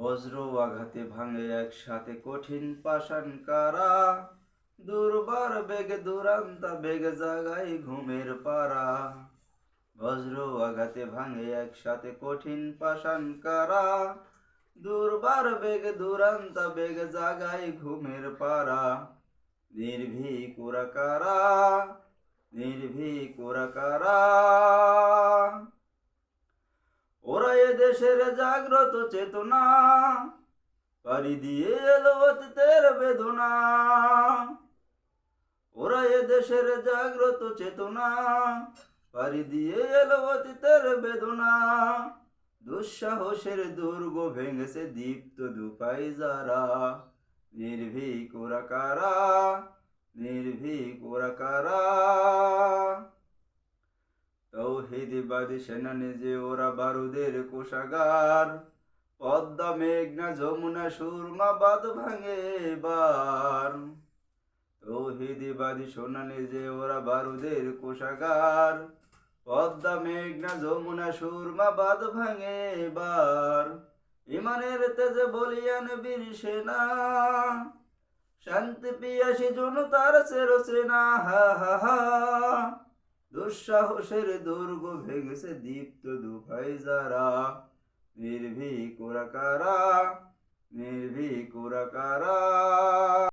বজ্র আঘাতে ভাঙে একসাথে কঠিন পাষাণ কারা, দুর্বার বেগে দুরান্তা বেগে জাগাই ঘুমের পাড়া। বজ্র আঘাতে ভাঙে একসাথে কঠিন পাষাণ কারা, দুর্বার বেগে দুরান্তা বেগে জাগাই ঘুমের পাড়া। নির্ভীক ওরা কারা, নির্ভীক ওরা কারা, ওরা এ দেশের জাগ্রত চেতনা, পাড়ি দিয়ে এলো অতীতের বেদনা। ওরা এ দেশের জাগ্রত চেতনা, পাড়ি দিয়ে এলো অতীতের বেদনা। দুঃসাহসের দুর্গ ভেঙেছে দীপ্ত দুপাই যারা, নির্ভীক ওরা কারা, নির্ভীক ওরা কারা। তৌহিদবাদী সেনা নিজে ওরা বারুদের কোষাগার, পদ্মা মেঘনা যমুনা সুরমা বাঁধ ভাঙে এবার। তৌহিদবাদী সেনা নিজে ওরা বারুদের কোষাগার, পদ্মা মেঘনা যমুনা সুরমা বাঁধ ভাঙে এবার। ইমানের তেজে বলিয়ান বীর সেনা, শান্তি পিয়াসী জনতার সেনা। হা হা হা, দুঃসাহসের দুর্গ ভেঙেছে দীপ্ত দুপাই যারা, নির্ভীক ওরা কারা, নির্ভীক ওরা কারা।